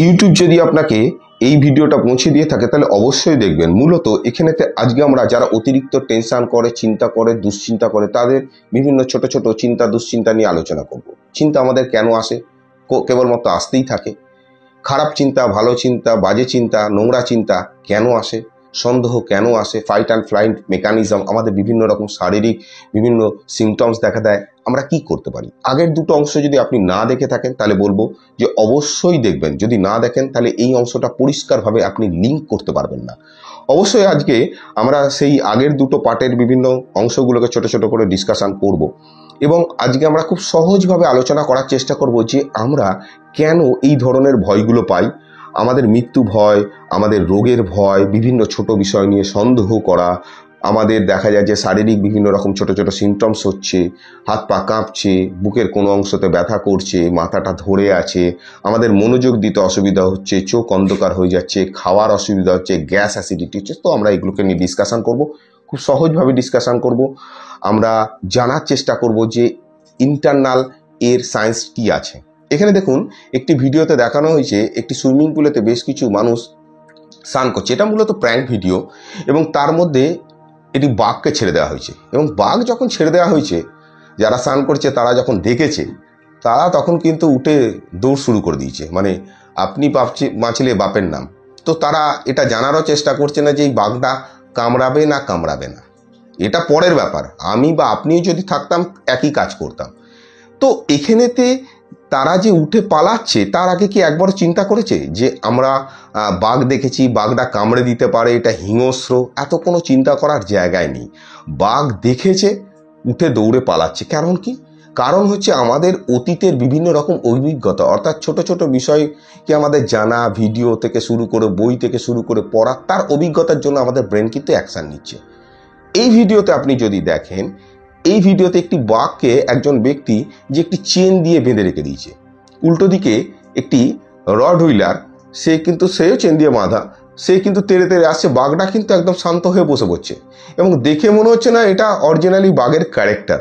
YouTube যদি আপনাকে এই ভিডিওটা পৌঁছে দিয়ে থাকে তাহলে অবশ্যই দেখবেন। মূলত এখানেতে আজকে আমরা যারা অতিরিক্ত টেনশন করে, চিন্তা করে, দুশ্চিন্তা করে, তাদের বিভিন্ন ছোট ছোট চিন্তা দুশ্চিন্তা নিয়ে আলোচনা করব। চিন্তা আমাদের কেন আসে? কেবলমাত্র আসতেই থাকে। খারাপ চিন্তা, ভালো চিন্তা, বাজে চিন্তা, নোংরা চিন্তা কেন আসে? সন্দেহ কেন আসে? ফাইট অ্যান্ড ফ্লাইট মেকানিজম, আমাদের বিভিন্ন রকম শারীরিক বিভিন্ন সিমটমস দেখা দেয়। আমরা কি করতে পারি? আগের দুটো অংশ যদি আপনি না দেখে থাকেন তাহলে বলবো যে অবশ্যই দেখবেন। যদি না দেখেন তাহলে এই অংশটা পরিষ্কারভাবে আপনি লিঙ্ক করতে পারবেন না। অবশ্যই আজকে আমরা সেই আগের দুটো পার্টের বিভিন্ন অংশগুলোকে ছোট ছোট করে ডিসকাশন করব এবং আজকে আমরা খুব সহজভাবে আলোচনা করার চেষ্টা করব যে আমরা কেন এই ধরনের ভয়গুলো পাই। আমাদের মৃত্যু ভয়, আমাদের রোগের ভয়, বিভিন্ন ছোট বিষয় নিয়ে সন্দেহ করা, আমাদের দেখা যায় যে শারীরিক বিভিন্ন রকম ছোট ছোট সিমটমস হচ্ছে, হাত পা কাঁপছে, বুকের কোনো অংশতে ব্যথা করছে, মাথাটা ধরে আছে, আমাদের মনোযোগ দিতে অসুবিধা হচ্ছে, চোখ অন্ধকার হয়ে যাচ্ছে, খাওয়ার অসুবিধা হচ্ছে, গ্যাস অ্যাসিডিটি হচ্ছে। তো আমরা এগুলোকে নিয়ে ডিসকাশন করব, খুব সহজভাবে ডিসকাশন করব। আমরা জানার চেষ্টা করব যে ইন্টারনাল এর সায়েন্স কি আছে। এখানে দেখুন একটি ভিডিওতে দেখানো হয়েছে একটি সুইমিং পুলেতে বেশ কিছু মানুষ স্নান করছে। এটা মূলত প্র্যাঙ্ক ভিডিও এবং তার মধ্যে এটি বাঘকে ছেড়ে দেওয়া হয়েছে এবং বাঘ যখন ছেড়ে দেওয়া হয়েছে, যারা স্নান করছে তারা যখন দেখেছে তারা তখন কিন্তু উঠে দৌড় শুরু করে দিয়েছে। মানে আপনি বাঁচলে বাপের নাম। তো তারা এটা জানারও চেষ্টা করছে না যে এই বাঘটা কামড়াবে না কামড়াবে না, এটা পরের ব্যাপার। আমি বা আপনিও যদি থাকতাম একই কাজ করতাম। তো এখানেতে তারা যে উঠে পালাচ্ছে তার আগে কি একবার চিন্তা করেছে যে আমরা বাঘ দেখেছি, বাঘটা কামড়ে দিতে পারে, এটা হিংস্র, এত কোনো চিন্তা করার জায়গায় নেই। বাঘ দেখেছে, উঠে দৌড়ে পালাচ্ছে। কারণ কি? কারণ হচ্ছে আমাদের অতীতের বিভিন্ন রকম অভিজ্ঞতা, অর্থাৎ ছোট ছোট বিষয়কে আমাদের জানা, ভিডিও থেকে শুরু করে, বই থেকে শুরু করে পড়া, তার অভিজ্ঞতার জন্য আমাদের ব্রেন কিন্তু অ্যাকশান নিচ্ছে। এই ভিডিওতে আপনি যদি দেখেন, এই ভিডিওতে একটি বাঘকে একজন ব্যক্তি যে একটি চেন দিয়ে বেঁধে রেখে দিয়েছে, উল্টো দিকে একটি রড হুইলার, সেও চেন দিয়ে বাঁধা, সে কিন্তু তেড়ে তেড়ে আসছে। বাঘটা কিন্তু একদম শান্ত হয়ে বসে পড়ছে এবং দেখে মনে হচ্ছে না এটা অরিজিনালি বাঘের ক্যারেক্টার।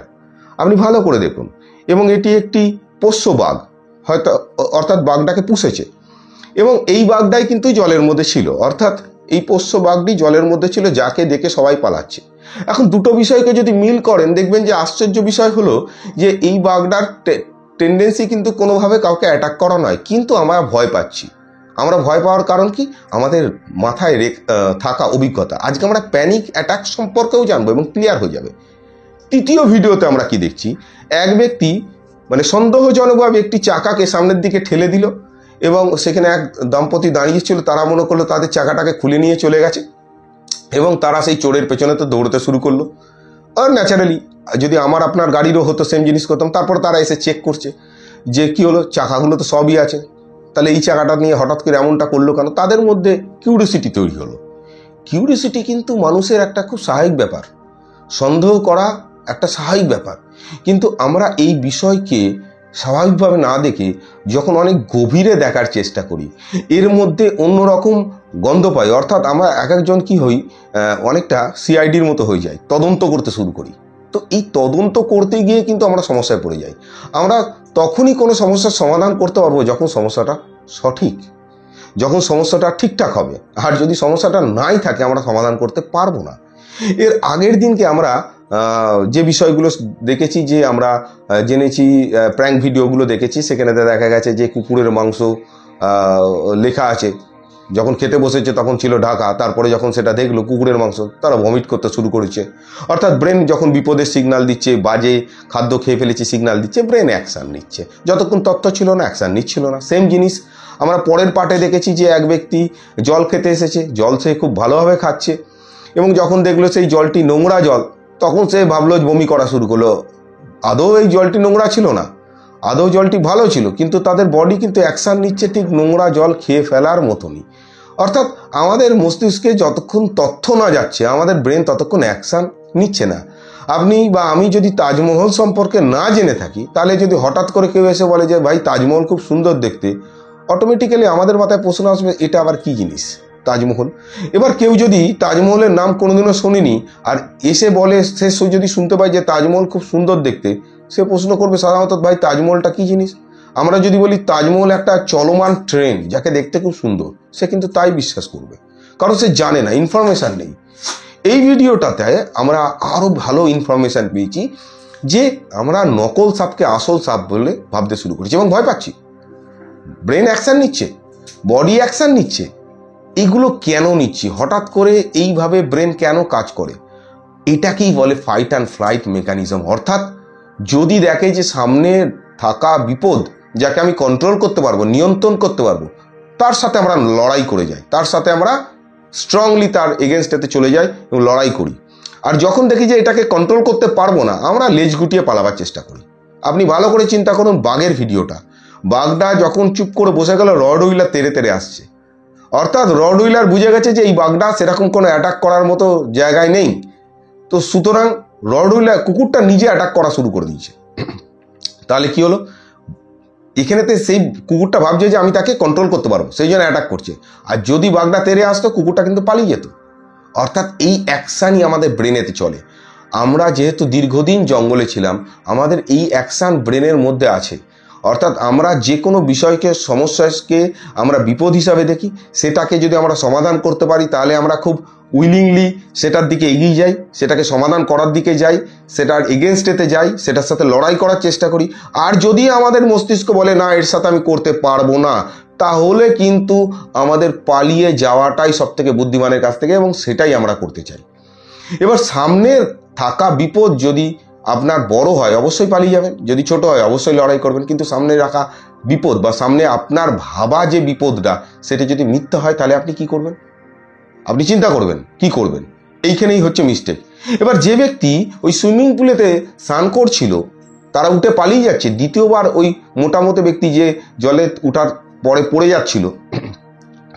আপনি ভালো করে দেখুন। এবং এটি একটি পোষ্য বাঘ, হয়তো, অর্থাৎ বাঘটাকে পুষেছে এবং এই বাঘটাই কিন্তু জলের মধ্যে ছিল, অর্থাৎ এই পোষ্য বাঘটি জলের মধ্যে ছিল, যাকে দেখে সবাই পালাচ্ছে। এখন দুটো বিষয়কে যদি মিল করেন দেখবেন যে আশ্চর্য বিষয় হলো যে এই বাঘটার টেন্ডেন্সি কিন্তু কোনোভাবে কাউকে অ্যাটাক করা নয়, কিন্তু আমরা ভয় পাচ্ছি। আমরা ভয় পাওয়ার কারণ কি? আমাদের মাথায় থাকা অভিজ্ঞতা। আজকে আমরা প্যানিক অ্যাটাক সম্পর্কেও জানবো এবং ক্লিয়ার হয়ে যাবে। তৃতীয় ভিডিওতে আমরা কি দেখছি? এক ব্যক্তি, মানে সন্দেহজনকভাবে একটি চাকাকে সামনের দিকে ঠেলে দিল এবং সেখানে এক দম্পতি দাঁড়িয়েছিল। তারা মনে করলো তাদের চাকাটাকে খুলে নিয়ে চলে গেছে এবং তারা সেই চোরের পেছনে তো দৌড়তে শুরু করলো। আর ন্যাচারালি যদি আমার আপনার গাড়িরও হতো সেম জিনিস করতাম। তারপর তারা এসে চেক করছে যে কি হলো, চাকাগুলো তো সবই আছে, তাহলে এই চাকাটা নিয়ে হঠাৎ করে এমনটা করলো কেন? তাদের মধ্যে কিউরিওসিটি তৈরি হলো। কিউরিওসিটি কিন্তু মানুষের একটা খুব স্বাভাবিক ব্যাপার, সন্দেহ করা একটা স্বাভাবিক ব্যাপার। কিন্তু আমরা এই বিষয়কে স্বাভাবিকভাবে না দেখে যখন অনেক গভীরে দেখার চেষ্টা করি, এর মধ্যে অন্যরকম গন্ধ পাই। অর্থাৎ আমরা এক একজন কি হই, অনেকটা সিআইডির মতো হয়ে যাই, তদন্ত করতে শুরু করি। তো এই তদন্ত করতে গিয়ে কিন্তু আমরা সমস্যায় পড়ে যাই। আমরা তখনই কোনো সমস্যার সমাধান করতে পারবো যখন সমস্যাটা সঠিক, যখন সমস্যাটা ঠিকঠাক হবে। আর যদি সমস্যাটা নাই থাকে আমরা সমাধান করতে পারবো না। এর আগের দিনকে আমরা যে বিষয়গুলো দেখেছি, যে আমরা জেনেছি, প্র্যাঙ্ক ভিডিওগুলো দেখেছি, সেখানে দেখা গেছে যে কুকুরের মাংস লেখা আছে, যখন খেতে বসেছে তখন ছিল ঢাকা, তারপরে যখন সেটা দেখলো কুকুরের মাংস, তারা ভমিট করতে শুরু করেছে। অর্থাৎ ব্রেন যখন বিপদের সিগন্যাল দিচ্ছে, বাজে খাদ্য খেয়ে ফেলেছে সিগন্যাল দিচ্ছে, ব্রেন অ্যাকশান নিচ্ছে। যতক্ষণ তথ্য ছিল না অ্যাকশান নিচ্ছিল না। সেম জিনিস আমরা পরের পার্টে দেখেছি যে এক ব্যক্তি জল খেতে এসেছে, জল সে খুব ভালোভাবে খাচ্ছে এবং যখন দেখলো সেই জলটি নোংরা জল, তখন সে ভাবলো বমি করা শুরু করলো। আদৌ এই জলটি নোংরা ছিল না, আদৌ জলটি ভালো ছিল, কিন্তু তাদের বডি কিন্তু অ্যাকশান নিচ্ছে ঠিক নোংরা জল খেয়ে ফেলার মতনই। অর্থাৎ আমাদের মস্তিষ্কে যতক্ষণ তথ্য না যাচ্ছে আমাদের ব্রেন ততক্ষণ অ্যাকশান নিচ্ছে না। আপনি বা আমি যদি তাজমহল সম্পর্কে না জেনে থাকি, তাহলে যদি হঠাৎ করে কেউ এসে বলে যে ভাই তাজমহল খুব সুন্দর দেখতে, অটোমেটিক্যালি আমাদের মাথায় প্রশ্ন আসবে এটা আবার কি জিনিস তাজমহল। এবার কেউ যদি তাজমহলের নাম কোনোদিনও শোনেনি আর এসে বলে, সে যদি শুনতে পায় যে তাজমহল খুব সুন্দর দেখতে, সে প্রশ্ন করবে সাধারণত ভাই তাজমহলটা কি জিনিস। আমরা যদি বলি তাজমহল একটা চলমান ট্রেন যাকে দেখতে খুব সুন্দর, সে কিন্তু তাই বিশ্বাস করবে, কারণ সে জানে না, ইনফরমেশান নেই। এই ভিডিওটাতে আমরা আরও ভালো ইনফরমেশান পেয়েছি যে আমরা নকল সাপকে আসল সাপ বলে ভাবতে শুরু করেছি এবং ভয় পাচ্ছি। ব্রেন অ্যাকশান নিচ্ছে, বডি অ্যাকশান নিচ্ছে, এগুলো কেন নিচ্ছি? হঠাৎ করে এইভাবে ব্রেন কেন কাজ করে? এটাকেই বলে ফাইট অ্যান্ড ফ্লাইট মেকানিজম। অর্থাৎ যদি দেখে যে সামনে থাকা বিপদ যাকে আমি কন্ট্রোল করতে পারবো, নিয়ন্ত্রণ করতে পারবো, তার সাথে আমরা লড়াই করে যাই, তার সাথে আমরা স্ট্রংলি তার এগেনস্টেতে চলে যাই এবং লড়াই করি। আর যখন দেখি যে এটাকে কন্ট্রোল করতে পারবো না, আমরা লেজ গুটিয়ে পালাবার চেষ্টা করি। আপনি ভালো করে চিন্তা করুন বাঘের ভিডিওটা। বাঘটা যখন চুপ করে বসে গেল, রড হুইলার তেড়ে তেড়ে আসছে। অর্থাৎ রড হুইলার বুঝে গেছে যে এই বাঘটা সেরকম কোনো অ্যাটাক করার মতো জায়গায় নেই, তো সুতরাং রড হুইলার কুকুরটা নিজে অ্যাটাক করা শুরু করে দিয়েছে। তাহলে কি হলো? এখানেতে সেই কুকুরটা ভাবছে যে আমি তাকে কন্ট্রোল করতে পারবো, সেই জন্য অ্যাটাক করছে। আর যদি বাঘটা তেড়ে আসতো, কুকুরটা কিন্তু পালিয়ে যেত। অর্থাৎ এই অ্যাকশানই আমাদের ব্রেনেতে চলে। আমরা যেহেতু দীর্ঘদিন জঙ্গলে ছিলাম, আমাদের এই অ্যাকশান ব্রেনের মধ্যে আছে। অর্থাৎ আমরা যে কোনো বিষয়কে, সমস্যাকে আমরা বিপদ হিসাবে দেখি, সেটাকে যদি আমরা সমাধান করতে পারি তাহলে আমরা খুব উইলিংলি সেটার দিকে এগিয়ে যাই, সেটাকে সমাধান করার দিকে যাই, সেটার এগেনস্টেতে যাই, সেটার সাথে লড়াই করার চেষ্টা করি। আর যদি আমাদের মস্তিষ্ক বলে না, এর সাথে আমি করতে পারবো না, তাহলে কিন্তু আমাদের পালিয়ে যাওয়াটাই সব থেকে বুদ্ধিমানের কাছ থেকে, এবং সেটাই আমরা করতে চাই। এবার সামনের থাকা বিপদ যদি আপনার বড় হয়, অবশ্যই পালিয়ে যাবেন। যদি ছোট হয়, অবশ্যই লড়াই করবেন। কিন্তু সামনে রাখা বিপদ বা সামনে আপনার ভাবা যে বিপদটা, সেটা যদি মিথ্যা হয়, তাহলে আপনি কি করবেন? আপনি চিন্তা করবেন কি করবেন। এইখানেই হচ্ছে মিস্টেক। এবার যে ব্যক্তি ওই সুইমিং পুলেতে স্নান করছিল, তারা উঠে পালিয়ে যাচ্ছে, দ্বিতীয়বার ওই মোটামুটি ব্যক্তি যে জলে উঠার পরে পড়ে যাচ্ছিল,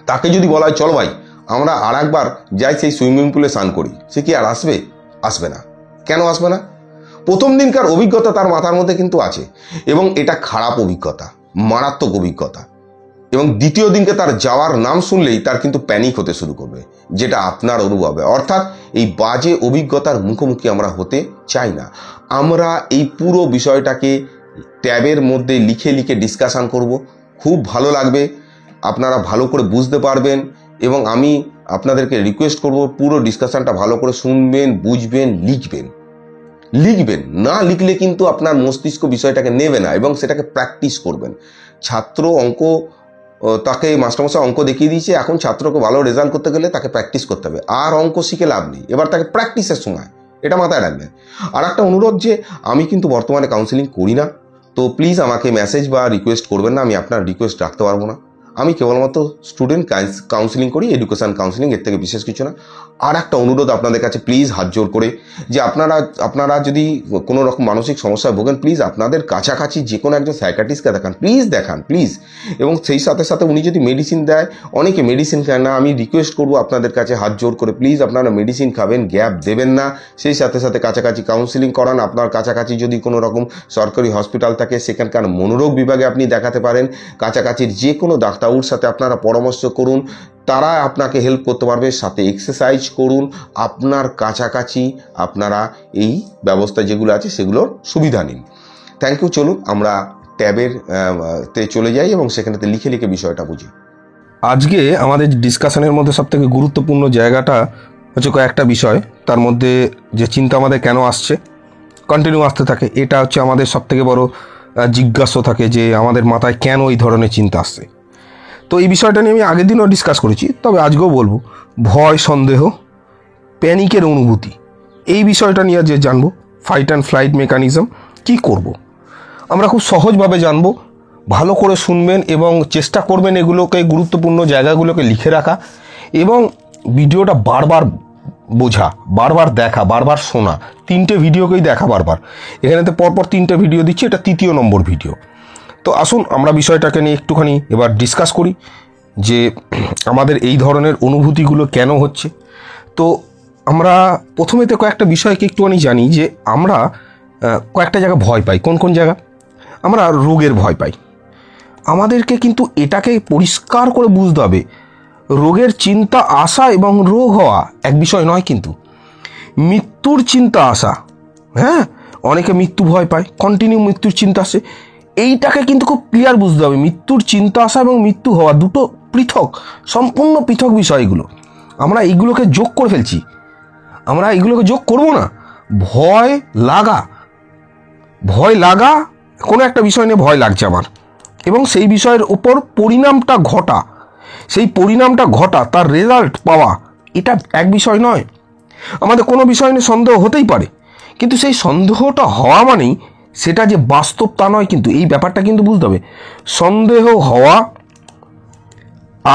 তাকে যদি বলা হয় চলো ভাই আমরা আর একবার যাই সেই সুইমিং পুলে স্নান করি, সে কি আর আসবে? আসবে না। কেন আসবে না? প্রথম দিনকার অভিজ্ঞতা তার মাথার মধ্যে কিন্তু আছে, এবং এটা খারাপ অভিজ্ঞতা, মারাত্মক অভিজ্ঞতা। এবং দ্বিতীয় দিনকে তার যাওয়ার নাম শুনলেই তার কিন্তু প্যানিক হতে শুরু করবে, যেটা আপনার অনুভবে। অর্থাৎ এই বাজে অভিজ্ঞতার মুখোমুখি আমরা হতে চাই না। আমরা এই পুরো বিষয়টাকে ট্যাবের মধ্যে লিখে লিখে ডিসকাশন করব, খুব ভালো লাগবে, আপনারা ভালো করে বুঝতে পারবেন। এবং আমি আপনাদেরকে রিকোয়েস্ট করব, পুরো ডিসকাশনটা ভালো করে শুনবেন, বুঝবেন, লিখবেন। না লিখলে কিন্তু আপনার মস্তিষ্ক বিষয়টাকে নেবে না, এবং সেটাকে প্র্যাকটিস করবেন। ছাত্র অঙ্ক, তাকে মাস্টারমশাই অঙ্ক দেখিয়ে দিয়েছে, এখন ছাত্রকে ভালো রেজাল্ট করতে গেলে তাকে প্র্যাকটিস করতে হবে। আর অঙ্ক শিখে লাভ নেই, এবার তাকে প্র্যাকটিসের সময়, এটা মাথায় রাখবেন। আর একটা অনুরোধ, যে আমি কিন্তু বর্তমানে কাউন্সিলিং করি না, তো প্লিজ আমাকে মেসেজ বা রিকোয়েস্ট করবেন না, আমি আপনার রিকোয়েস্ট রাখতে পারবো না। আমি কেবলমাত্র স্টুডেন্ট কাউন্সিলিং করি, এডুকেশান কাউন্সিলিং, এর থেকে বিশেষ কিছু না। আর একটা অনুরোধ আপনাদের কাছে, প্লিজ হাত জোর করে, যে আপনারা যদি কোনো রকম মানসিক সমস্যায় ভোগেন, প্লিজ আপনাদের কাছাকাছি যে কোনো একজন সাইকিয়াট্রিস্টকে দেখান, প্লিজ। এবং সেই সাথে সাথে উনি যদি মেডিসিন দেয়, অনেকে মেডিসিন খায় না, আমি রিকোয়েস্ট করবো আপনাদের কাছে হাত জোর করে, প্লিজ আপনারা মেডিসিন খাবেন, গ্যাপ দেবেন না। সেই সাথে সাথে কাছাকাছি কাউন্সিলিং করান। আপনার কাছাকাছি যদি কোনো রকম সরকারি হসপিটাল থাকে, সেখানকার মনোরোগ বিভাগে আপনি দেখাতে পারেন। কাছাকাছির যে কোনো ডাক্তারবাবুর সাথে আপনারা পরামর্শ করুন, তারা আপনাকে হেল্প করতে পারবে। সাথে এক্সারসাইজ করুন, আপনার কাছাকাছি আপনারা এই ব্যবস্থা যেগুলো আছে সেগুলোর সুবিধা নিন। Thank you. চলুন আমরা ট্যাবের তে চলে যাই এবং সেখানেতে লিখে লিখে বিষয়টা বুঝি। আজকে আমাদের ডিসকাশনের মধ্যে সবথেকে গুরুত্বপূর্ণ জায়গাটা হচ্ছে কয়েকটা বিষয়। তার মধ্যে যে চিন্তা আমাদের কেন আসছে, কন্টিনিউ আসতে থাকে, এটা হচ্ছে আমাদের সবথেকে বড় জিজ্ঞাসা থাকে যে আমাদের মাথায় কেন এই ধরনের চিন্তা আসছে। তো এই বিষয়টা নিয়ে আমি আগের দিনও ডিসকাস করেছি, তবে আজকেও বলবো। ভয়, সন্দেহ, প্যানিকের অনুভূতি, এই বিষয়টা নিয়ে যে জানবো, ফাইট অ্যান্ড ফ্লাইট মেকানিজম কী করব। আমরা খুব সহজভাবে জানবো। ভালো করে শুনবেন এবং চেষ্টা করবেন এগুলোকে, গুরুত্বপূর্ণ জায়গাগুলোকে লিখে রাখা, এবং ভিডিওটা বারবার বোঝা, বারবার দেখা, বারবার শোনা। 3টে ভিডিওকেই দেখা বারবার। এখানেতে পরপর 3টে ভিডিও দিচ্ছি, এটা 3য় নম্বর ভিডিও। তো আসুন আমরা বিষয়টাকে নিয়ে একটুখানি এবার ডিসকাস করি, যে আমাদের এই ধরনের অনুভূতিগুলো কেন হচ্ছে। তো আমরা প্রথমেতে কয়েকটা বিষয়কে একটুখানি জানি, যে আমরা কয়েকটা জায়গা ভয় পাই। কোন কোন জায়গা? আমরা রোগের ভয় পাই। আমাদেরকে কিন্তু এটাকে পরিষ্কার করে বুঝতে হবে, রোগের চিন্তা আসা এবং রোগ হওয়া এক বিষয় নয়। কিন্তু মৃত্যুর চিন্তা আসা, হ্যাঁ, অনেকে মৃত্যু ভয় পায়, কন্টিনিউ মৃত্যুর চিন্তা আসে, এইটাকে কিন্তু খুব ক্লিয়ার বুঝতে হবে। মৃত্যুর চিন্তা আসা এবং মৃত্যু হওয়া দুটো পৃথক, সম্পূর্ণ পৃথক বিষয় এগুলো। আমরা এইগুলোকে যোগ করে ফেলছি, আমরা এইগুলোকে যোগ করব না। ভয় লাগা কোনো একটা বিষয় নিয়ে ভয় লাগছে আমার, এবং সেই বিষয়ের উপর পরিণামটা ঘটা, তার রেজাল্ট পাওয়া, এটা এক বিষয় নয়। আমাদের কোনো বিষয় নিয়ে সন্দেহ হতেই পারে, কিন্তু সেই সন্দেহটা হওয়া মানেই সেটা যে বাস্তব তা নয়। কিন্তু এই ব্যাপারটা কিন্তু বুঝতে হবে, সন্দেহ হওয়া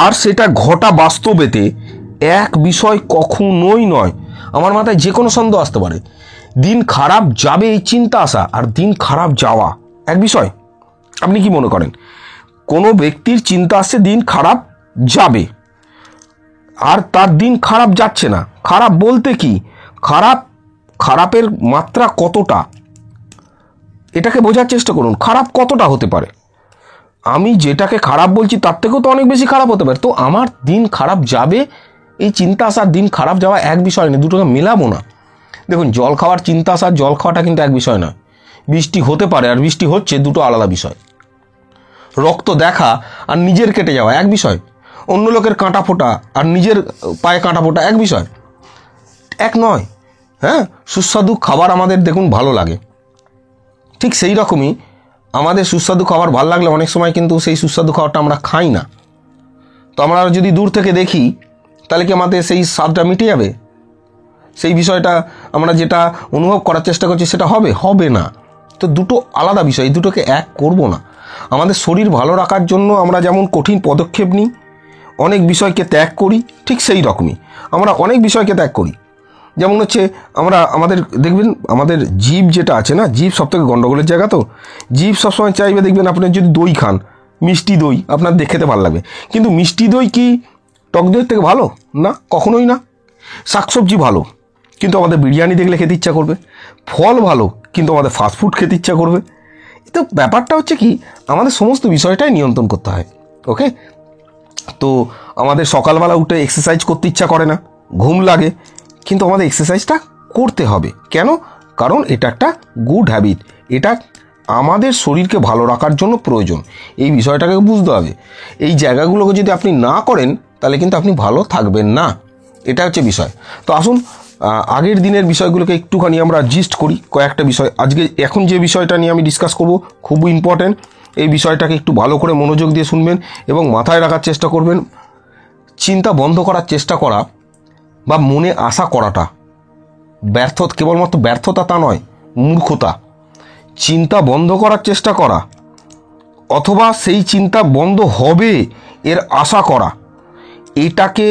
আর সেটা ঘটা বাস্তবেতে এক বিষয় কখনোই নয়। আমার মাথায় যে কোনো সন্দেহ আসতে পারে, দিন খারাপ যাবে এই চিন্তা আসা আর দিন খারাপ যাওয়া এক বিষয়। আপনি কি মনে করেন কোনো ব্যক্তির চিন্তা আসছে দিন খারাপ যাবে, আর তার দিন খারাপ যাচ্ছে না? খারাপ বলতে কি, খারাপের মাত্রা কতটা, এটাকে বোঝার চেষ্টা করুন। খারাপ কতটা হতে পারে? আমি যেটাকে খারাপ বলছি তার থেকেও তো অনেক বেশি খারাপ হতে পারে। তো আমার দিন খারাপ যাবে, এই চিন্তা আসার দিন খারাপ যাওয়া এক বিষয় না, দুটোকে মেলাবো না। দেখুন, জল খাওয়ার চিন্তা আসার জল খাওয়াটা কিন্তু এক বিষয় না। বৃষ্টি হতে পারে আর বৃষ্টি হচ্ছে, দুটো আলাদা বিষয়। রক্ত দেখা আর নিজের কেটে যাওয়া এক বিষয়। অন্য লোকের কাঁটা ফোটা আর নিজের পায়ে কাঁটা ফোটা এক বিষয়, এক নয়। হ্যাঁ, সুস্বাদু খাবার আমাদের দেখুন ভালো লাগে, ঠিক সেই রকমই আমাদের সুস্বাদু খাবার ভালো লাগলে অনেক সময় কিন্তু সেই সুস্বাদু খাবারটা আমরা খাই না। তো আমরা যদি দূর থেকে দেখি তাহলে কি আমাদের সেই স্বাদটা মিটে যাবে? সেই বিষয়টা আমরা যেটা অনুভব করার চেষ্টা করছি সেটা হবে না। তো দুটো আলাদা বিষয়, এই দুটোকে এক করব না। আমাদের শরীর ভালো রাখার জন্য আমরা যেমন কঠিন পদক্ষেপ নিই, অনেক বিষয়কে ত্যাগ করি, ঠিক সেই রকমই আমরা অনেক বিষয়কে ত্যাগ করি। যেমন হচ্ছে আমাদের দেখবেন, আমাদের জীব যেটা আছে না, জীব সব থেকে গণ্ডগোলের জায়গা। তো জীব সবসময় চাইবে, দেখবেন আপনি যদি দই খান, মিষ্টি দই আপনার খেতে ভালো লাগবে, কিন্তু মিষ্টি দই কি টক দইয়ের থেকে ভালো? না, কখনোই না। শাকসবজি ভালো, কিন্তু আমাদের বিরিয়ানি দেখলে খেতে ইচ্ছা করবে। ফল ভালো, কিন্তু আমাদের ফাস্টফুড খেতে ইচ্ছা করবে। তো ব্যাপারটা হচ্ছে কি, আমাদের সমস্ত বিষয়টাই নিয়ন্ত্রণ করতে হয়। ওকে, তো আমাদের সকালবেলা উঠে এক্সারসাইজ করতে ইচ্ছা করে না, ঘুম লাগে, কিন্তু আমাদের এক্সারসাইজটা করতে হবে। কেন? কারণ এটা একটা গুড হ্যাবিট, এটা আমাদের শরীরকে ভালো রাখার জন্য প্রয়োজন। এই বিষয়টাকে বুঝতে হবে। এই জায়গাগুলোকে যদি আপনি না করেন তাহলে কিন্তু আপনি ভালো থাকবেন না, এটা হচ্ছে বিষয়। তো আসুন আগের দিনের বিষয়গুলোকে একটুখানি আমরা জিস্ট করি, কয়েকটা বিষয়। এখন যে বিষয়টা নিয়ে আমি ডিসকাস করব খুবই ইম্পর্ট্যান্ট। এই বিষয়টাকে একটু ভালো করে মনোযোগ দিয়ে শুনবেন এবং মাথায় রাখার চেষ্টা করবেন। চিন্তা বন্ধ করার চেষ্টা করা বা মনে আশা করাটা কেবলমাত্র ব্যর্থতা তা নয়, মূর্খতা। চিন্তা বন্ধ করার চেষ্টা করা অথবা সেই চিন্তা বন্ধ হবে এর আশা করা, এটাকে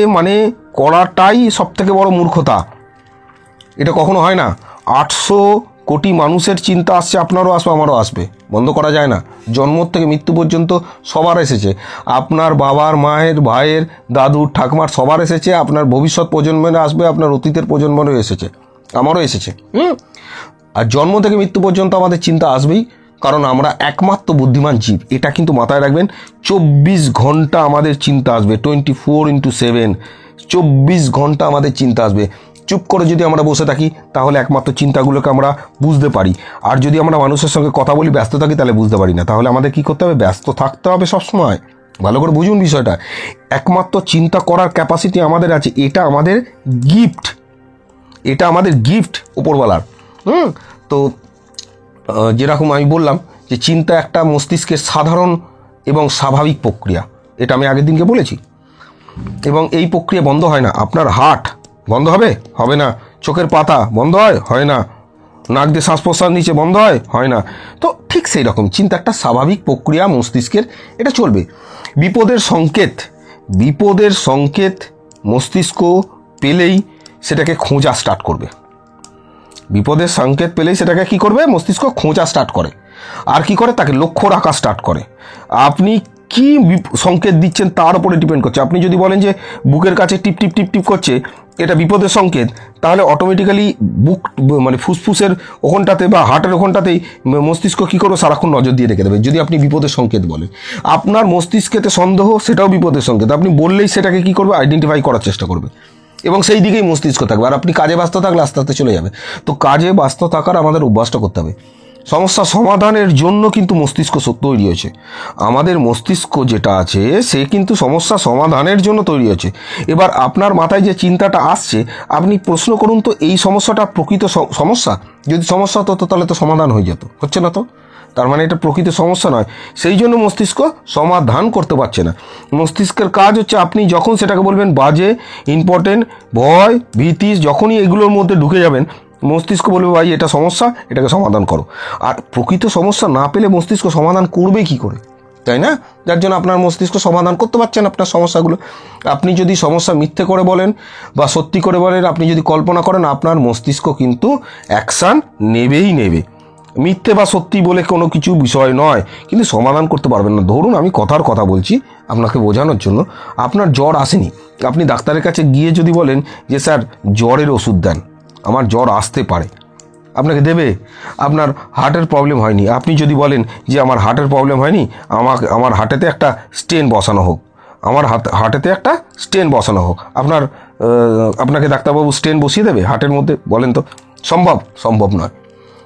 করাটাই সব থেকে বড় মূর্খতা। এটা কখনো হয় না। 800 কোটি মানুষের চিন্তা আসছে, আপনারও আসবে, আমারও আসবে, বন্ধ করা যায় না। জন্ম থেকে মৃত্যু পর্যন্ত সবার এসেছে, আপনার বাবার, মায়ের, ভাইয়ের, দাদুর, ঠাকুমার সবার এসেছে, আপনার ভবিষ্যৎ প্রজন্মের আসবে, আপনার অতীতের প্রজন্মেরও এসেছে, আমারও এসেছে। আর জন্ম থেকে মৃত্যু পর্যন্ত আমাদের চিন্তা আসবেই, কারণ আমরা একমাত্র বুদ্ধিমান জীব। এটা কিন্তু মাথায় রাখবেন। 24 ঘন্টা আমাদের চিন্তা আসবে, 24x7, 24 ঘন্টা আমাদের চিন্তা আসবে। চুপ করে যদি আমরা বসে থাকি তাহলে একমাত্র চিন্তাগুলোকে আমরা বুঝতে পারি, আর যদি আমরা মানুষের সঙ্গে কথা বলি ব্যস্ত থাকি তাহলে বুঝতে পারি না। তাহলে আমাদের কি করতে হবে? ব্যস্ত থাকতে হবে সবসময়। ভালো করে বুঝুন বিষয়টা। একমাত্র চিন্তা করার ক্যাপাসিটি আমাদের আছে, এটা আমাদের গিফট, এটা আমাদের গিফট উপরওয়ালার। তো যেরকম আমি বললাম যে চিন্তা একটা মস্তিষ্কের সাধারণ এবং স্বাভাবিক প্রক্রিয়া, এটা আমি আগের দিনকে বলেছি, এবং এই প্রক্রিয়া বন্ধ হয় না। আপনার হার্ট বন্ধ হবে না। চোখের পাতা বন্ধ হয় না। নাক দিয়ে শ্বাস প্রশ্বাস নিচে বন্ধ হয় না। তো ঠিক সেই রকম চিন্তা একটা স্বাভাবিক প্রক্রিয়া মস্তিষ্কের, এটা চলবে। বিপদের সংকেত মস্তিষ্ক পেলেই সেটাকে খোঁজা স্টার্ট করবে। বিপদের সংকেত পেলেই সেটাকে কি করবে? মস্তিষ্ক খোঁজা স্টার্ট করে। আর কি করে? তাকে লক্ষ্য রাখা স্টার্ট করে। আপনি কি সংকেত দিচ্ছেন তার উপরে ডিপেন্ড করছে। আপনি যদি বলেন যে বুকের কাছে টিপ টিপ টিপ টিপ করছে, এটা বিপদের সংকেত, তাহলে অটোমেটিক্যালি বুক ফুসফুসের ওখানটাতে বা হার্টের ওখানটাতেই মস্তিষ্ক কী করবে? সারাক্ষণ নজর দিয়ে রেখে দেবে। যদি আপনি বিপদের সংকেত বলেন, আপনার মস্তিষ্কেতে সন্দেহ, সেটাও বিপদের সংকেত। আপনি বললেই সেটাকে কি করবে? আইডেন্টিফাই করার চেষ্টা করবে এবং সেই দিকেই মস্তিষ্ক থাকবে। আর আপনি কাজে ব্যস্ত থাকলে আস্তে আস্তে চলে যাবে। তো কাজে ব্যস্ত থাকার আমাদের অভ্যাসটা করতে হবে। সমস্যা সমাধানের জন্য কিন্তু মস্তিষ্ক তৈরি হয়েছে। আমাদের মস্তিষ্ক যেটা আছে সে কিন্তু সমস্যা সমাধানের জন্য তৈরি হয়েছে। এবার আপনার মাথায় যে চিন্তাটা আসছে, আপনি প্রশ্ন করুন তো, এই সমস্যাটা প্রকৃত সমস্যা? যদি সমস্যা হতো তাহলে তো সমাধান হয়ে যেত, হচ্ছে না তো। তার মানে এটা প্রকৃত সমস্যা নয়, সেই জন্য মস্তিষ্ক সমাধান করতে পারছে না। মস্তিষ্কের কাজ হচ্ছে আপনি যখন সেটাকে বলবেন বাজে, ইম্পর্টেন্ট, ভয়, ভীতি, যখনই এগুলোর মধ্যে ঢুকে যাবেন মস্তিষ্ক বলবে ভাই এটা সমস্যা, এটাকে সমাধান করো। আর প্রকৃত সমস্যা না পেলে মস্তিষ্ক সমাধান করবে কি করে, তাই না? যার জন্য আপনার মস্তিষ্ক সমাধান করতে পারছেন আপনার সমস্যাগুলো। আপনি যদি সমস্যা মিথ্যে করে বলেন বা সত্যি করে বলেন, আপনি যদি কল্পনা করেন, আপনার মস্তিষ্ক কিন্তু অ্যাকশান নেবেই নেবে। মিথ্যে বা সত্যি বলে কোনো কিছু বিষয় নয়, কিন্তু সমাধান করতে পারবেন না। ধরুন আমি কথার কথা বলছি আপনাকে বোঝানোর জন্য, আপনার জ্বর আসেনি, আপনি ডাক্তারের কাছে গিয়ে যদি বলেন যে স্যার জ্বরের ওষুধ দেন, আমার জ্বর আসতে পারে, আপনাকে দেবে? আপনার হার্টের প্রবলেম হয়নি, আপনি যদি বলেন যে আমার হার্টের প্রবলেম হয়নি, আমার হার্টেতে একটা স্টেন বসানো হোক, আমার হার্টেতে একটা স্টেন বসানো হোক, আপনাকে ডাক্তারবাবু স্টেন বসিয়ে দেবে হার্টের মধ্যে? বলেন তো, সম্ভব নয়।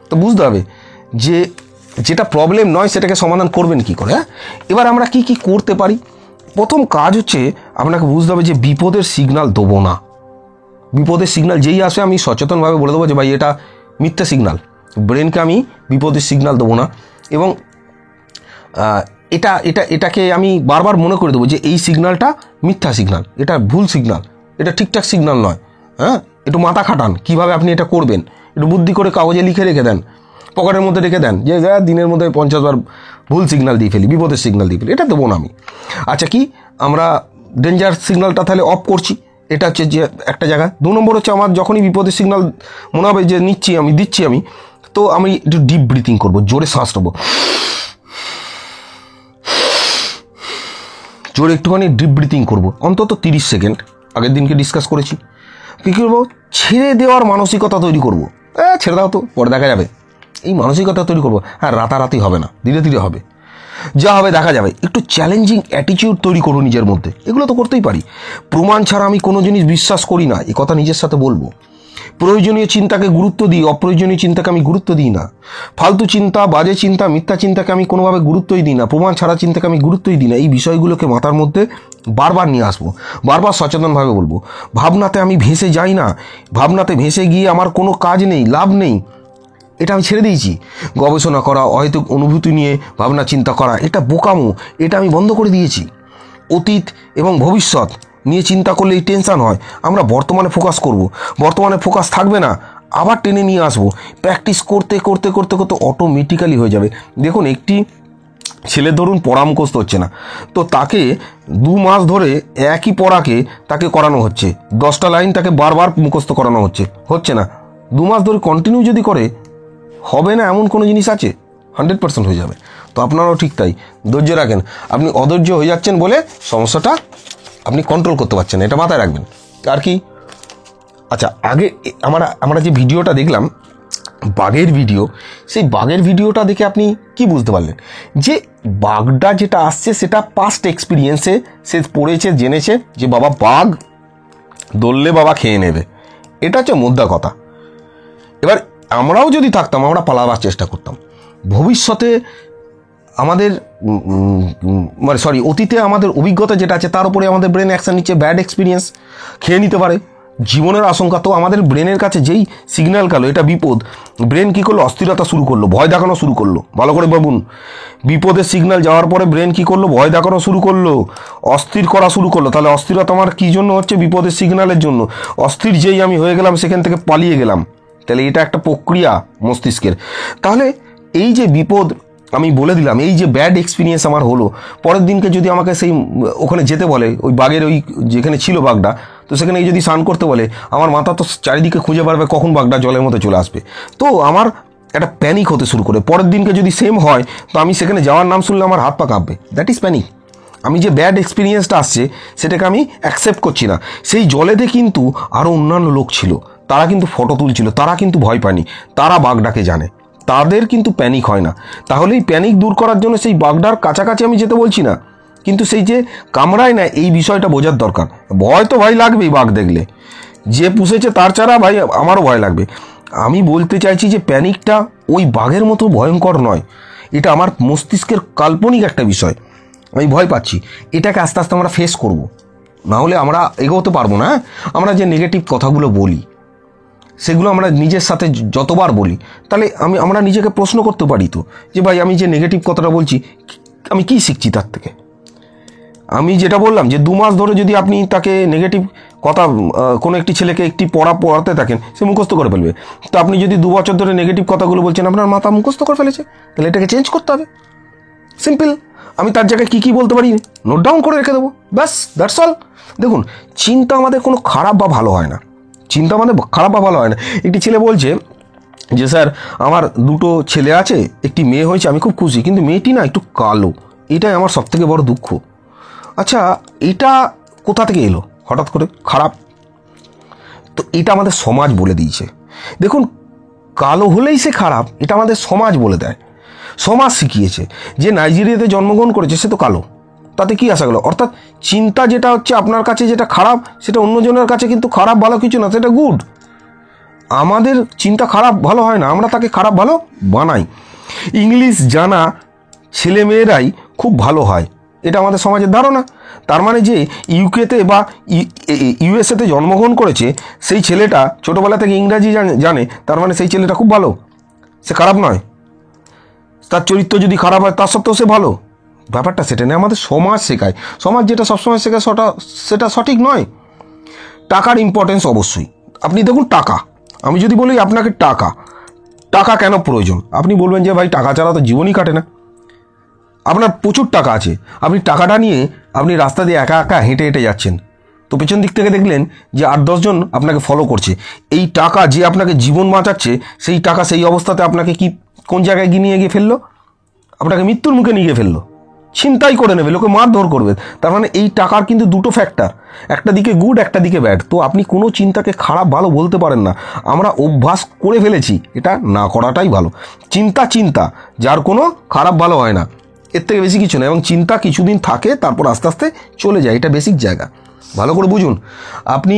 তো বুঝতে হবে যে যেটা প্রবলেম নয় সেটাকে সমাধান করবেন কি করে। এবার আমরা কি কি করতে পারি? প্রথম কাজ হচ্ছে আপনাকে বুঝতে হবে যে বিপদের সিগন্যাল দেবো না। বিপদের সিগন্যাল যেই আসে আমি সচেতনভাবে বলে দেবো যে ভাই এটা মিথ্যা সিগন্যাল, ব্রেনকে আমি বিপদের সিগন্যাল দেবো না। এবং এটাকে আমি বারবার মনে করে দেবো যে এই সিগন্যালটা মিথ্যা সিগন্যাল, এটা ভুল সিগন্যাল, এটা ঠিকঠাক সিগন্যাল নয়। হ্যাঁ, একটু মাথা খাটান কীভাবে আপনি এটা করবেন, একটু বুদ্ধি করে কাগজে লিখে রেখে দেন, পকেটের মধ্যে রেখে দেন যে দিনের মধ্যে 50 বার ভুল সিগন্যাল দিয়ে ফেলি, বিপদের সিগন্যাল দিয়ে ফেলি, এটা দেবো না আমি। আচ্ছা, কি আমরা ডেঞ্জার সিগন্যালটা তাহলে অফ করছি, এটা হচ্ছে যে একটা জায়গা। 2 নম্বর হচ্ছে আমার যখনই বিপদের সিগন্যাল মনে হবে যে দিচ্ছি আমি, তো আমি একটু ডিপ ব্রিথিং করবো, জোরে শ্বাস নেবো, জোরে একটুখানি ডিপ ব্রিথিং করবো, অন্তত 30 সেকেন্ড। আগের দিনকে ডিসকাস করেছি। কী করবো? ছেড়ে দেওয়ার মানসিকতা তৈরি করবো। ছেড়ে দাও তো, পরে দেখা যাবে, এই মানসিকতা তৈরি করবো। হ্যাঁ, রাতারাতি হবে না, ধীরে ধীরে হবে, যা হবে দেখা যাবে। একটু চ্যালেঞ্জিং অ্যাটিটিউড তৈরি করো নিজের মধ্যে, এগুলো তো করতেই পারি। প্রমাণ ছাড়া আমি কোনো জিনিস বিশ্বাস করি না, এ কথা নিজের সাথে বলবো। প্রয়োজনীয় চিন্তাকে গুরুত্ব দিই, অপ্রয়োজনীয় চিন্তাকে আমি গুরুত্ব দিই না। ফালতু চিন্তা, বাজে চিন্তা, মিথ্যা চিন্তাকে আমি কোনোভাবে গুরুত্বই দিই না। প্রমাণ ছাড়া চিন্তাকে আমি গুরুত্বই দিই না। এই বিষয়গুলোকে মাথার মধ্যে বারবার নিয়ে আসবো, বারবার সচেতনভাবে বলবো। ভাবনাতে আমি ভেসে যাই না, ভাবনাতে ভেসে গিয়ে আমার কোনো কাজ নেই, লাভ নেই, এটা আমি ছেড়ে দিয়েছি। গবেষণা করা, অহেতুক অনুভূতি নিয়ে ভাবনা চিন্তা করা, এটা বোকামো, এটা আমি বন্ধ করে দিয়েছি। অতীত এবং ভবিষ্যৎ নিয়ে চিন্তা করলে এই টেনশান হয়। আমরা বর্তমানে ফোকাস করব, বর্তমানে ফোকাস থাকবে না, আবার টেনে নিয়ে আসবো। প্র্যাকটিস করতে করতে করতে করতে অটোমেটিক্যালি হয়ে যাবে। দেখুন, একটি ছেলে ধরুন পড়া মুখস্থ হচ্ছে না, তো তাকে 2 মাস ধরে একই পড়াকে তাকে করানো হচ্ছে, 10টা লাইন তাকে বারবার মুখস্থ করানো হচ্ছে না। 2 মাস ধরে কন্টিনিউ যদি করে, হবে না এমন কোনো জিনিস আছে? 100% হয়ে যাবে। তো আপনারাও ঠিক তাই, ধৈর্য রাখেন। আপনি অধৈর্য হয়ে যাচ্ছেন বলে সমস্যাটা আপনি কন্ট্রোল করতে পারছেন, এটা মাথায় রাখবেন। আর কি, আচ্ছা, আগে আমরা যে ভিডিওটা দেখলাম বাঘের ভিডিও, সেই বাঘের ভিডিওটা দেখে আপনি কি বুঝতে পারলেন? যে বাঘটা যেটা আসছে সেটা পাস্ট এক্সপিরিয়েন্সে সে পড়েছে, জেনেছে যে বাবা বাঘ দৌড়লে বাবা খেয়ে নেবে, এটা হচ্ছে মোদ্দা কথা। এবার আমরাও যদি থাকতাম, আমরা পালাবার চেষ্টা করতাম। ভবিষ্যতে আমাদের অতীতে আমাদের অভিজ্ঞতা যেটা আছে তার উপরে আমাদের ব্রেন অ্যাকশন নিচ্ছে, ব্যাড এক্সপিরিয়েন্স খেয়ে নিতে পারে, জীবনের আশঙ্কা। তো আমাদের ব্রেনের কাছে যেই সিগন্যাল গেল এটা বিপদ, ব্রেন কী করলো? অস্থিরতা শুরু করলো, ভয় দেখানো শুরু করলো। ভালো করে ভাবুন, বিপদের সিগন্যাল যাওয়ার পরে ব্রেন কী করলো? ভয় দেখানো শুরু করলো, অস্থির করা শুরু করলো। তাহলে অস্থিরতা আমার কী জন্য হচ্ছে? বিপদের সিগন্যালের জন্য। অস্থির যেই আমি হয়ে গেলাম, সেখান থেকে পালিয়ে গেলাম। তাহলে এটা একটা প্রক্রিয়া মস্তিষ্কের। তাহলে এই যে বিপদ আমি বলে দিলাম, এই যে ব্যাড এক্সপিরিয়েন্স আমার হলো, পরের দিনকে যদি আমাকে সেই ওখানে যেতে বলে, ওই বাঘের ওই যেখানে ছিল বাঘটা, তো সেখানে যদি স্নান করতে বলে, আমার মাথা তো চারিদিকে খুঁজে পারবে কখন বাঘটা জলের মধ্যে চলে আসবে। তো আমার একটা প্যানিক হতে শুরু করে। পরের দিনকে যদি সেম হয়, তো আমি সেখানে যাওয়ার নাম শুনলে আমার হাত পা কাঁপবে। That is panic. আমি যে ব্যাড এক্সপিরিয়েন্সটা আসছে সেটাকে আমি অ্যাকসেপ্ট করছি না। সেই জলেতে কিন্তু আরও অন্যান্য লোক ছিল, তারা কিন্তু ফটো তুলছিল, তারা কিন্তু ভয় পায়নি, তারা বাঘটাকে জানে, তাদের কিন্তু প্যানিক হয় না। তাহলে এই প্যানিক দূর করার জন্য সেই বাঘটার কাছাকাছি আমি যেতে বলছি না, কিন্তু সেই যে কামড়ায় না, এই বিষয়টা বোঝার দরকার। ভয় তো ভাই লাগবেই বাঘ দেখলে, যে পুষেছে তার ছাড়া ভাই আমারও ভয় লাগবে। আমি বলতে চাইছি যে প্যানিকটা ওই বাঘের মতো ভয়ঙ্কর নয়, এটা আমার মস্তিষ্কের কাল্পনিক একটা বিষয়। আমি ভয় পাচ্ছি, এটাকে আস্তে আস্তে আমরা ফেস করব, না হলে আমরা এগোতে পারবো না। আমরা যে নেগেটিভ কথাগুলো বলি সেগুলো আমরা নিজের সাথে যতবার বলি, তাহলে আমরা নিজেকে প্রশ্ন করতে পারি তো যে ভাই আমি যে নেগেটিভ কথাটা বলছি আমি কি শিখছি তার থেকে। আমি যেটা বললাম যে 2 মাস ধরে যদি আপনি তাকে নেগেটিভ কথা, কোনো একটি ছেলেকে একটি পড়াতে থাকেন, সে মুখস্থ করে ফেলবে। তো আপনি যদি 2 বছর ধরে নেগেটিভ কথাগুলো বলছেন, আপনার মাথা মুখস্থ করে ফেলেছে, তাহলে এটাকে চেঞ্জ করতে হবে। সিম্পল। আমি তার জায়গায় কী বলতে পারি নোট ডাউন করে রেখে দেবো, ব্যাস, দ্যাটস অল। দেখুন, চিন্তা আমাদের কোনো খারাপ বা ভালো হয় না, চিন্তা আমাদের খারাপ বা ভালো হয় না। একটি ছেলে বলছে যে স্যার আমার 2টো ছেলে আছে, একটি মেয়ে হয়েছে, আমি খুব খুশি, কিন্তু মেয়েটি না একটু কালো, এটাই আমার সবথেকে বড় দুঃখ। আচ্ছা, এটা কোথা থেকে এলো হঠাৎ করে খারাপ? তো এটা আমাদের সমাজ বলে দিয়েছে। দেখুন, কালো হলেই সে খারাপ, এটা আমাদের সমাজ বলে দেয়। সমাজ শিখিয়েছে যে নাইজেরিয়াতে জন্মগ্রহণ করেছে সে তো কালো, তাতে কি আসা গেল? অর্থাৎ চিন্তা যেটা হচ্ছে আপনার কাছে যেটা খারাপ, সেটা অন্যজনের কাছে কিন্তু খারাপ ভালো কিছু না, সেটা গুড। আমাদের চিন্তা খারাপ ভালো হয় না, আমরা তাকে খারাপ ভালো বানাই। ইংলিশ জানা ছেলেমেয়েরাই খুব ভালো হয়, এটা আমাদের সমাজের ধারণা। তার মানে যে ইউকেতে বা ইউএসএতে জন্মগ্রহণ করেছে সেই ছেলেটা ছোটোবেলা থেকে ইংরাজি জানে, তার মানে সেই ছেলেটা খুব ভালো, সে খারাপ নয়। তার চরিত্র যদি খারাপ হয় তার সত্ত্বেও সে ভালো, ব্যাপারটা সেটা নেই। আমাদের সমাজ শেখায়, সমাজ যেটা সবসময় শেখায় সেটা সঠিক নয়। টাকার ইম্পর্টেন্স অবশ্যই। আপনি দেখুন, টাকা, আমি যদি বলি আপনাকে টাকা কেন প্রয়োজন, আপনি বলবেন যে ভাই টাকা ছাড়া তো জীবনই কাটে না। আপনার প্রচুর টাকা আছে, আপনি টাকাটা নিয়ে আপনি রাস্তা দিয়ে একা একা হেঁটে হেঁটে যাচ্ছেন, তো পেছন দিক থেকে দেখলেন যে 8-10 জন আপনাকে ফলো করছে। এই টাকা যে আপনাকে জীবন বাঁচাচ্ছে, সেই টাকা সেই অবস্থাতে আপনাকে কোন জায়গায় নিয়ে ফেললো? আপনাকে মৃত্যুর মুখে নিয়ে ফেললো, ছিনতাই করে নেবে, লোকে মারধর করবে। তার মানে এই টাকার কিন্তু 2টো ফ্যাক্টর, একটা দিকে গুড, একটা দিকে ব্যাড। তো আপনি কোনো চিন্তাকে খারাপ ভালো বলতে পারেন না, আমরা অভ্যাস করে ফেলেছি, এটা না করাটাই ভালো। চিন্তা যার কোনো খারাপ ভালো হয় না, এর থেকে বেশি কিছু না। এবং চিন্তা কিছুদিন থাকে, তারপর আস্তে আস্তে চলে যায়, এটা বেসিক জায়গা, ভালো করে বুঝুন। আপনি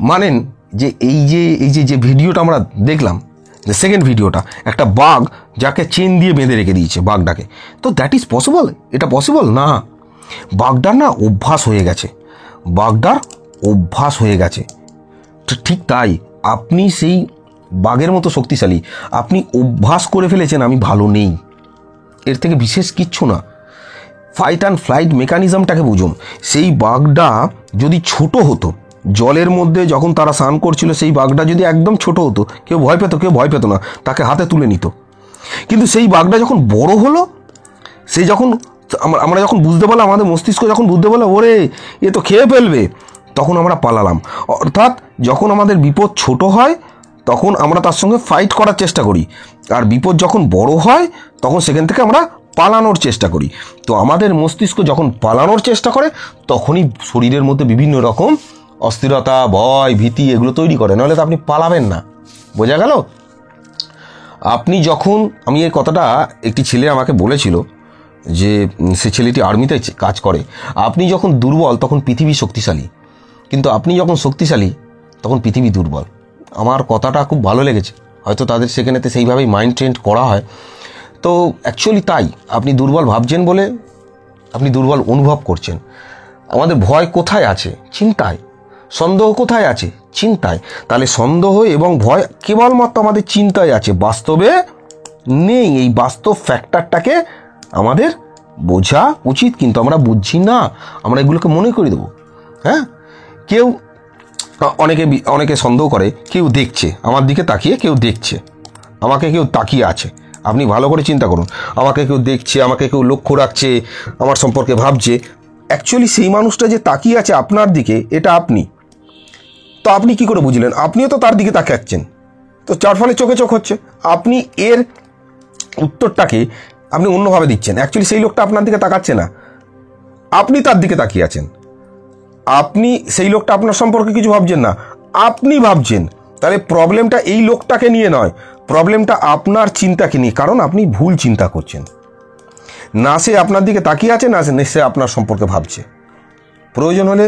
মানেন যে এই যে ভিডিওটা আমরা দেখলাম, যে সেকেন্ড ভিডিওটা, একটা বাঘ যাকে চেন দিয়ে বেঁধে রেখে দিয়েছে বাঘটাকে, তো দ্যাট ইজ পসিবল? এটা পসিবল না। বাঘটার না অভ্যাস হয়ে গেছে। ঠিক তাই, আপনি সেই বাঘের মতো শক্তিশালী, আপনি অভ্যাস করে ফেলেছেন আমি ভালো নেই, এর থেকে বিশেষ কিচ্ছু না। ফাইট অ্যান্ড ফ্লাইট মেকানিজমটাকে বুঝুন। সেই বাঘটা যদি ছোট হতো, জলের মধ্যে যখন তারা স্নান করছিল, সেই বাঘটা যদি একদম ছোট হতো, কেউ ভয় পেত না, তাকে হাতে তুলে নিত। কিন্তু সেই বাঘটা যখন বড় হলো, সেই যখন আমরা যখন বুঝতে পারলাম, আমাদের মস্তিষ্ক যখন বুঝতে পারলো ওরে এ তো খেয়ে ফেলবে, তখন আমরা পালালাম। অর্থাৎ যখন আমাদের বিপদ ছোট হয় তখন আমরা তার সঙ্গে ফাইট করার চেষ্টা করি, আর বিপদ যখন বড় হয় তখন সেখান থেকে আমরা পালানোর চেষ্টা করি। তো আমাদের মস্তিষ্ক যখন পালানোর চেষ্টা করে, তখনই শরীরের মধ্যে বিভিন্ন রকম অস্থিরতা, ভয়, ভীতি এগুলো তৈরি করে, নাহলে তো আপনি পালাবেন না। বোঝা গেল? আপনি যখন, আমি এই কথাটা একটি ছেলে আমাকে বলেছিল যে সে ছেলেটি আর্মিতে কাজ করে, আপনি যখন দুর্বল তখন পৃথিবী শক্তিশালী, কিন্তু আপনি যখন শক্তিশালী তখন পৃথিবী দুর্বল। আমার কথাটা খুব ভালো লেগেছে, হয়তো তাদের সেখানেতে সেইভাবেই মাইন্ড ট্রেন্ড করা হয়। তো অ্যাকচুয়ালি তাই, আপনি দুর্বল ভাবছেন বলে আপনি দুর্বল অনুভব করছেন। আমাদের ভয় কোথায় আছে? চিন্তায়। সন্দেহ কোথায় আছে? চিন্তায়। তাহলে সন্দেহ এবং ভয় কেবলমাত্র আমাদের চিন্তায় আছে, বাস্তবে নেই। এই বাস্তব ফ্যাক্টরটাকে আমাদের বোঝা উচিত, কিন্তু আমরা বুঝছি না, আমরা এগুলোকে মনে করে দেবো। হ্যাঁ, অনেকে সন্দেহ করে কেউ দেখছে, আমার দিকে তাকিয়ে কেউ দেখছে, আমাকে কেউ তাকিয়ে আছে। আপনি ভালো করে চিন্তা করুন, আমাকে কেউ দেখছে, আমাকে কেউ লক্ষ্য রাখছে, আমার সম্পর্কে ভাবছে। অ্যাকচুয়ালি সেই মানুষটা যে তাকিয়ে আছে আপনার দিকে, এটা আপনি। তো আপনি কি করে বুঝলেন? আপনিও তো তার দিকে তাকাচ্ছেন, তো যার ফলে চোখে চোখ হচ্ছে। আপনি এর উত্তরটাকে আপনি অন্যভাবে দিচ্ছেন। অ্যাকচুয়ালি সেই লোকটা আপনার দিকে তাকাচ্ছে না, আপনি তার দিকে তাকিয়ে আছেন। আপনি সেই লোকটা আপনার সম্পর্কে কিছু ভাবছেন না, আপনি ভাবছেন। তাহলে প্রবলেমটা এই লোকটাকে নিয়ে নয়, প্রবলেমটা আপনার চিন্তাকে নিয়ে, কারণ আপনি ভুল চিন্তা করছেন। না সে আপনার দিকে তাকিয়ে আছে, না সে আপনার সম্পর্কে ভাবছে। প্রয়োজন হলে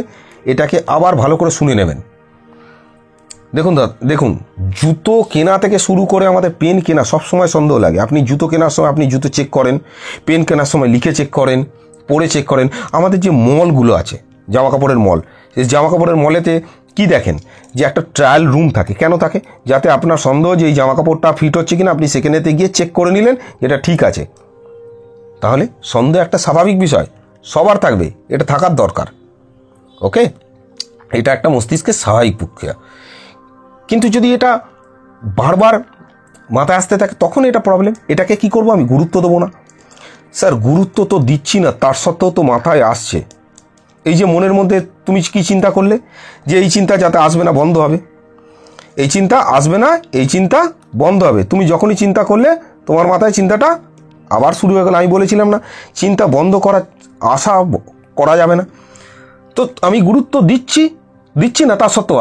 এটাকে আবার ভালো করে শুনে নেবেন। দেখুন জুতো কেনা থেকে শুরু করে আমাদের পেন কেনা সবসময় সন্দেহ লাগে। আপনি জুতো কেনার সময় আপনি জুতো চেক করেন, পেন কেনার সময় লিখে চেক করেন, পরে চেক করেন। আমাদের যে মলগুলো আছে, জামা কাপড়ের মল, সেই জামা কাপড়ের মলেতে কি দেখেন যে একটা ট্রায়াল রুম থাকে। কেন থাকে? যাতে আপনার সন্দেহ যে এই জামা কাপড়টা ফিট হচ্ছে কিনা আপনি সেখানেতে গিয়ে চেক করে নিলেন, এটা ঠিক আছে। তাহলে সন্দেহ একটা স্বাভাবিক বিষয়, সবার থাকবে, এটা থাকার দরকার। ওকে, এটা একটা মস্তিষ্কের স্বাভাবিক প্রক্রিয়া। কিন্তু যদি এটা বারবার মাথায় আসতে থাকে তখন এটা প্রবলেম। এটাকে কি করব? আমি গুরুত্ব দেবো না। স্যার গুরুত্ব তো দিচ্ছি না, তার সত্ত্বেও তো মাথায় আসছে। এই যে মনের মধ্যে তুমি কি চিন্তা করলে যে এই চিন্তা যাতে আসবে না, বন্ধ হবে, এই চিন্তা আসবে না, এই চিন্তা বন্ধ হবে। তুমি যখনই চিন্তা করলে তোমার মাথায় চিন্তাটা আবার শুরু হয়ে গেল। আমি বলেছিলাম না চিন্তা বন্ধ করা, আশা করা যাবে না। তো আমি গুরুত্ব দিচ্ছি না, তার সত্ত্বেও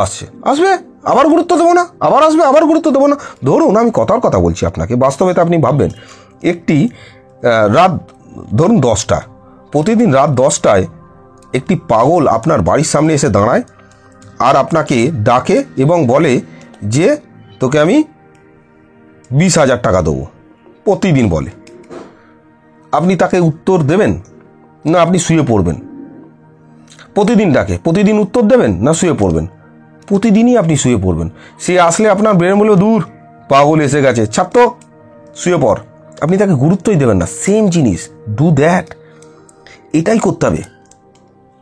আসবে, আবার গুরুত্ব দেবো না, আবার আসবে, আবার গুরুত্ব দেবো না। ধরুন আমি কথার কথা বলছি আপনাকে, বাস্তবে তো আপনি ভাববেন একটি রাত ধরুন 10টা, প্রতিদিন রাত 10টায় একটি পাগল আপনার বাড়ির সামনে এসে দাঁড়ায় আর আপনাকে ডাকে এবং বলে যে তোকে আমি 20,000 টাকা দেবো, প্রতিদিন বলে। আপনি তাকে উত্তর দেবেন না আপনি শুয়ে পড়বেন? প্রতিদিন ডাকে, প্রতিদিন উত্তর দেবেন না শুয়ে পড়বেন? প্রতিদিনই আপনি শুয়ে পড়বেন। সে আসলে আপনার ব্রেন বলবে দূর, পাগল এসে গেছে, ছাপ তো, শুয়ে পড়। আপনি তাকে গুরুত্বই দেবেন না। সেম জিনিস, ডু দ্যাট। এটাই করতে হবে,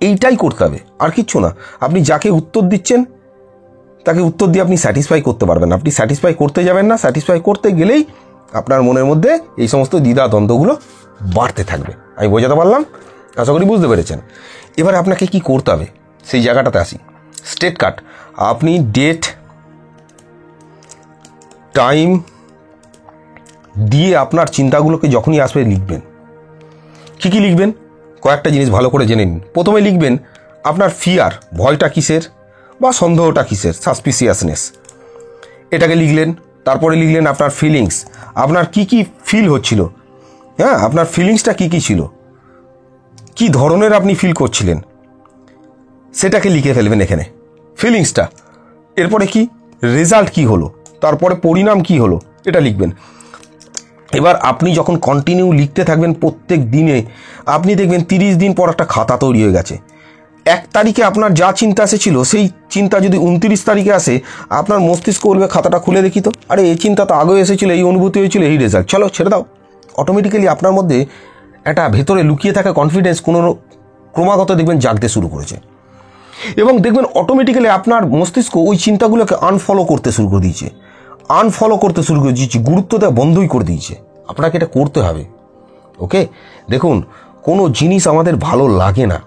এইটাই করতে হবে, আর কিচ্ছু না। আপনি যাকে উত্তর দিচ্ছেন তাকে উত্তর দিয়ে আপনি স্যাটিসফাই করতে পারবেন না। আপনি স্যাটিসফাই করতে যাবেন না, স্যাটিসফাই করতে গেলেই আপনার মনের মধ্যে এই সমস্ত দ্বিধা দ্বন্দ্বগুলো বাড়তে থাকবে। আমি বোঝাতে পারলাম? আশা করি বুঝতে পেরেছেন। এবার আপনাকে কি করতে হবে সেই জায়গাটাতে আসি। স্টেট কাট, আপনি ডেট টাইম দিয়ে আপনার চিন্তাগুলোকে যখনই আসবে লিখবেন। কী কী লিখবেন? কয়েকটা জিনিস ভালো করে জেনে নিন। প্রথমে লিখবেন আপনার ফিয়ার, ভয়টা কিসের বা সন্দেহটা কিসের, সাসপিসিয়াসনেস, এটাকে লিখলেন। তারপরে লিখলেন আপনার ফিলিংস, আপনার কি কি ফিল হচ্ছিল, হ্যাঁ আপনার ফিলিংসটা কি কি ছিল, কি ধরনের আপনি ফিল করছিলেন সেটাকে লিখে ফেলবেন এখানে, ফিলিংসটা। এরপরে কি রেজাল্ট কি হলো, তারপরে পরিণাম কি হলো, এটা লিখবেন। এবার আপনি যখন কন্টিনিউ লিখতে থাকবেন প্রত্যেক দিনে, আপনি দেখবেন 30 দিন পর একটা খাতা তৈরি হয়ে গেছে। 1 তারিখে আপনার যা চিন্তা এসেছিল সেই চিন্তা যদি 29 তারিখে আসে, আপনার মস্তিষ্ক বলবে খাতাটা খুলে দেখি তো, আরে এই চিন্তা তো আগেও এসেছিল, এই অনুভূতি হয়েছিল, এই রেজাল্ট, চলো ছেড়ে দাও। অটোমেটিক্যালি আপনার মধ্যে একটা ভেতরে লুকিয়ে থাকা কনফিডেন্স ক্রমাগত দেখবেন জাগতে শুরু করেছে। এবং দেখবেন অটোমেটিক্যালি আপনার মস্তিষ্ক ওই চিন্তাগুলোকে আনফলো করতে শুরু করে দিয়েছে, গুরুত্ব দেওয়া বন্ধই করে দিয়েছে। আপনাকে এটা করতে হবে। ওকে, দেখুন কোনো জিনিস আমাদের ভালো লাগে না,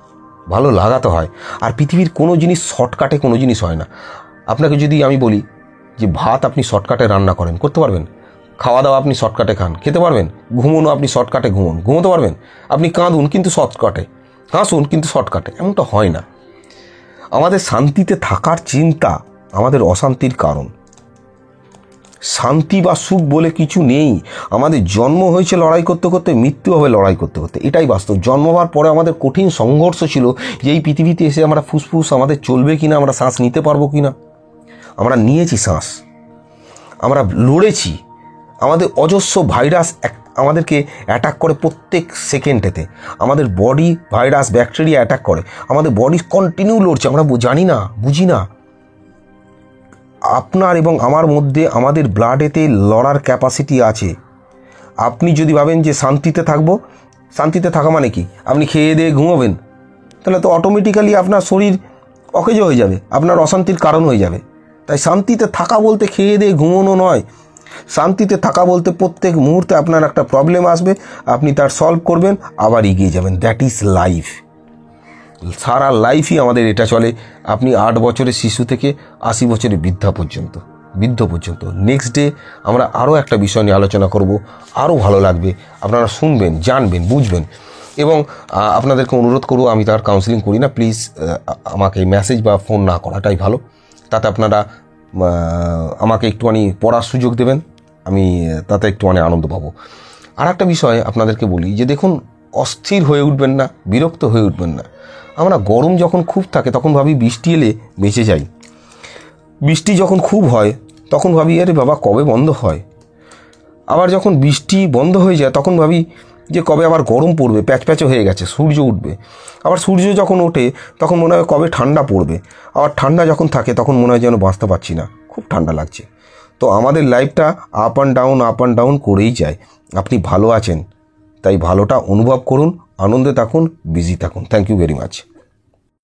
ভালো লাগাতে হয়। আর পৃথিবীর কোনো জিনিস শর্টকাটে কোনো জিনিস হয় না। আপনাকে যদি আমি বলি যে ভাত আপনি শর্টকাটে রান্না করেন, করতে পারবেন? খাওয়া দাওয়া আপনি শর্টকাটে খান, খেতে পারবেন? ঘুমোনো আপনি শর্টকাটে ঘুমোতে পারবেন? আপনি কাঁদুন কিন্তু শর্টকাটে, হাসুন কিন্তু শর্টকাটে, এমনটা হয় না। আমাদের শান্তিতে থাকার চিন্তা আমাদের অশান্তির কারণ। শান্তি বা সুখ বলে কিছু নেই। আমাদের জন্ম হয়েছে লড়াই করতে করতে, মৃত্যু হবে লড়াই করতে করতে, এটাই বাস্তব। জন্ম হওয়ার পরে আমাদের কঠিন সংঘর্ষ ছিল যে এই পৃথিবীতে এসে আমরা ফুসফুস আমাদের চলবে কিনা, আমরা শ্বাস নিতে পারবো কিনা। আমরা নিয়েছি শ্বাস, আমরা লড়েছি। আমাদের অজস্র ভাইরাস আমাদেরকে অ্যাটাক করে প্রত্যেক সেকেন্ডেতে। আমাদের বডি ভাইরাস ব্যাকটেরিয়া অ্যাটাক করে, আমাদের বডি কন্টিনিউ লড়ছে, আমরা জানি না, বুঝি না। আপনার এবং আমার মধ্যে আমাদের ব্লাডেতে লড়ার ক্যাপাসিটি আছে। আপনি যদি ভাবেন যে শান্তিতে থাকবো, শান্তিতে থাকা মানে কি আপনি খেয়ে দিয়ে ঘুমোবেন, তাহলে তো অটোমেটিক্যালি আপনার শরীর অকেজো হয়ে যাবে, আপনার অশান্তির কারণ হয়ে যাবে। তাই শান্তিতে থাকা বলতে খেয়ে দিয়ে ঘুমোনো নয়। শান্তিতে থাকা বলতে প্রত্যেক মুহূর্তে আপনার একটা প্রবলেম আসবে, আপনি তার সলভ করবেন, আবার এগিয়ে যাবেন। That is life. সারা লাইফই আমাদের এটা চলে। আপনি 8 বছরের শিশু থেকে 80 বছরের বৃদ্ধ পর্যন্ত। নেক্সট ডে আমরা আরও একটা বিষয় নিয়ে আলোচনা করব, আরও ভালো লাগবে, আপনারা শুনবেন, জানবেন, বুঝবেন। এবং আপনাদেরকে অনুরোধ করব, আমি তার কাউন্সিলিং করি না, প্লিজ আমাকে মেসেজ বা ফোন না করাটাই ভালো। তাতে আপনারা আমাকে একটুখানি পড়ার সুযোগ দেবেন, আমি তাতে একটুখানি আনন্দ পাবো। আর একটা বিষয় আপনাদেরকে বলি যে দেখুন, অস্থির হয়ে উঠবেন না, বিরক্ত হয়ে উঠবেন না। আমরা গরম যখন খুব থাকে তখন ভাবি বৃষ্টি এলে বেঁচে যাই। বৃষ্টি যখন খুব হয় তখন ভাবি আরে বাবা কবে বন্ধ হয়, আবার যখন বৃষ্টি বন্ধ হয়ে যায় তখন ভাবি যে কবে আবার গরম পড়বে, প্যাচপ্যাচো হয়ে গেছে, সূর্য উঠবে। আবার সূর্য যখন ওঠে তখন মনে হয় কবে ঠান্ডা পড়বে, আবার ঠান্ডা যখন থাকে তখন মনে হয় যেন বাঁচতে পারছি না, খুব ঠান্ডা লাগছে। তো আমাদের লাইফটা আপ অ্যান্ড ডাউন করেই যায়। আপনি ভালো আছেন তাই ভালোটা অনুভব করুন, আনন্দে থাকুন, বিজি থাকুন। Thank you very much.